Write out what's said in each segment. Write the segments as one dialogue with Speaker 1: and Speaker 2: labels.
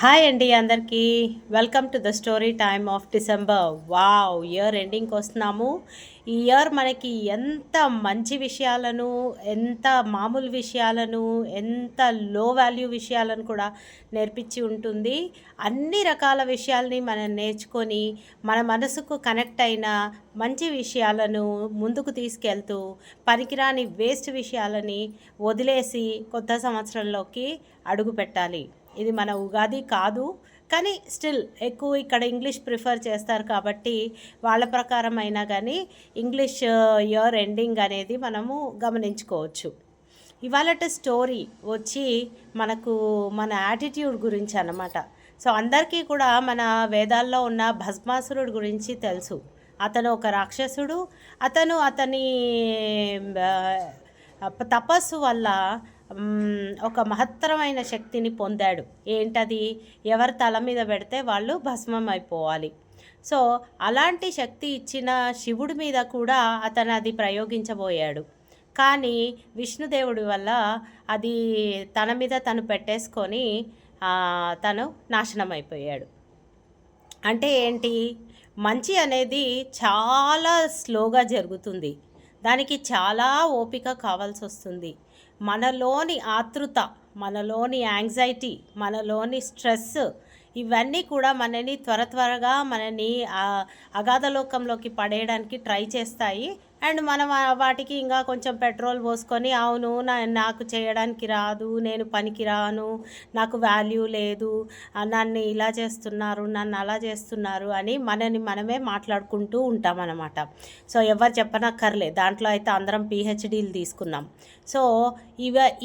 Speaker 1: Hi అండి అందరికీ. Welcome to the story time of December. Wow! Year ఎండింగ్కి వస్తున్నాము. ఈ ఇయర్ మనకి ఎంత మంచి విషయాలను, ఎంత మామూలు విషయాలను, ఎంత లో వాల్యూ విషయాలను కూడా నేర్పించి ఉంటుంది. అన్ని రకాల విషయాల్ని మనం నేర్చుకొని మన మనసుకు కనెక్ట్ అయిన మంచి విషయాలను ముందుకు తీసుకెళ్తూ పనికిరాని వేస్ట్ విషయాలని వదిలేసి కొత్త సంవత్సరంలోకి అడుగు పెట్టాలి. ఇది మన ఉగాది కాదు, కానీ స్టిల్ ఎక్కువ ఇక్కడ ఇంగ్లీష్ ప్రిఫర్ చేస్తారు కాబట్టి వాళ్ళ ప్రకారం అయినా కానీ ఇంగ్లీష్ ఇయర్ ఎండింగ్ అనేది మనము గమనించుకోవచ్చు. ఇవాళ స్టోరీ వచ్చి మనకు మన యాటిట్యూడ్ గురించి అన్నమాట. సో అందరికీ కూడా మన వేదాల్లో ఉన్న భస్మాసురుడు గురించి తెలుసు. అతను ఒక రాక్షసుడు. అతని తపస్సు వల్ల ఒక మహత్తరమైన శక్తిని పొందాడు. ఏంటది? ఎవరి తల మీద పెడితే వాళ్ళు భస్మం అయిపోవాలి. సో అలాంటి శక్తి ఇచ్చిన శివుడి మీద కూడా అతను అది ప్రయోగించబోయాడు. కానీ విష్ణుదేవుడి వల్ల అది తన మీద తను పెట్టేసుకొని తను నాశనం అయిపోయాడు. అంటే ఏంటి? మంచి అనేది చాలా స్లోగా జరుగుతుంది. దానికి చాలా ఓపిక కావాల్సి వస్తుంది. మనలోని ఆతృత, మనలోని యాంగ్జైటీ, మనలోని స్ట్రెస్ ఇవన్నీ కూడా మనని త్వరగా మనని అగాధలోకంలోకి పడేయడానికి ట్రై చేస్తాయి. అండ్ మనం వాటికి ఇంకా కొంచెం పెట్రోల్ పోసుకొని అవును నాకు చేయడానికి రాదు, నేను పనికి రాను, నాకు వాల్యూ లేదు, నన్ను ఇలా చేస్తున్నారు, నన్ను అలా చేస్తున్నారు అని మనమే మాట్లాడుకుంటూ ఉంటామన్నమాట. సో ఎవరు చెప్పనక్కర్లే, దాంట్లో అయితే అందరం పిహెచ్డీలు తీసుకున్నాం. సో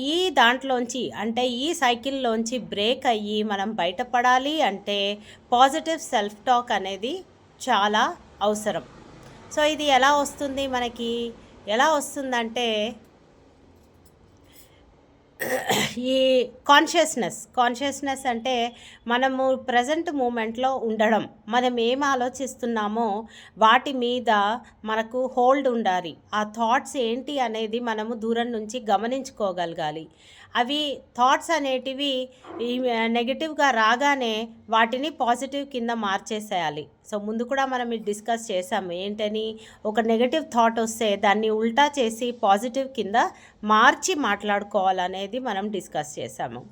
Speaker 1: ఈ దాంట్లోంచి అంటే ఈ సైకిల్లోంచి బ్రేక్ అయ్యి మనం బయటపడాలి అంటే పాజిటివ్ సెల్ఫ్ టాక్ అనేది చాలా అవసరం. సో ఇది ఎలా వస్తుంది? మనకి ఎలా వస్తుందంటే ఈ కాన్షియస్నెస్ అంటే మనము ప్రజెంట్ మూమెంట్లో ఉండడం, మనం ఏం ఆలోచిస్తున్నామో వాటి మీద మనకు హోల్డ్ ఉండాలి. ఆ థాట్స్ ఏంటి అనేది మనము దూరం నుంచి గమనించుకోగలగాలి. అవి థాట్స్ అనేటివి ఈ నెగిటివ్గా రాగానే వాటిని పాజిటివ్ కింద మార్చేసేయాలి. సో ముందు కూడా మనం ఇది డిస్కస్ చేసాము. ఏంటని? ఒక నెగటివ్ థాట్ వస్తే దాన్ని ఉల్టా చేసి పాజిటివ్ కింద మార్చి మాట్లాడుకోవాలనేది మనం డిస్కస్ చేసాము.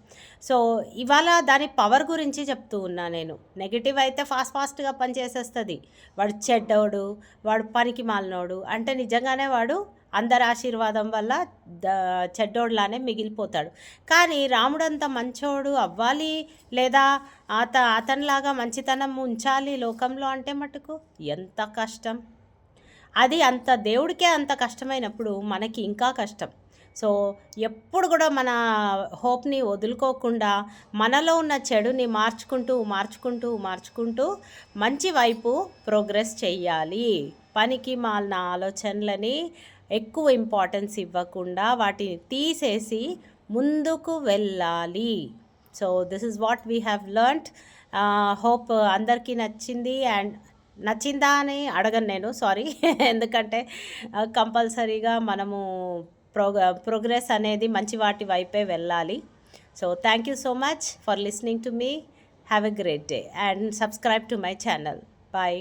Speaker 1: సో ఇవాళ దాని పవర్ గురించి చెప్తూ ఉన్నా నేను. నెగిటివ్ అయితే ఫాస్ట్గా పనిచేసేస్తుంది. వాడు చెడ్డోడు, వాడు పనికి మాలినోడు అంటే నిజంగానే వాడు అందరి ఆశీర్వాదం వల్ల చెడ్డోడ్లానే మిగిలిపోతాడు. కానీ రాముడంత మంచోడు అవ్వాలి లేదా అతనిలాగా మంచితనం ఉంచాలి లోకంలో అంటే మటుకు ఎంత కష్టం. అది అంత దేవుడికే అంత కష్టమైనప్పుడు మనకి ఇంకా కష్టం. సో ఎప్పుడు కూడా మన హోప్ని వదులుకోకుండా మనలో ఉన్న చెడుని మార్చుకుంటూ మంచి వైపు ప్రోగ్రెస్ చెయ్యాలి. పనికి మాలిన ఆలోచనలని ఎక్కువ ఇంపార్టెన్స్ ఇవ్వకుండా వాటిని తీసేసి ముందుకు వెళ్ళాలి. So this is what we have learned. Hope అందరికీ నచ్చింది. అండ్ నచ్చిందా అని అడగను నేను, సారీ. ఎందుకంటే కంపల్సరీగా మనము ప్రోగ్రెస్ అనేది మంచి వాటి వైపే వెళ్ళాలి. So thank you so much for listening to me. Have a great day and subscribe to my channel. Bye.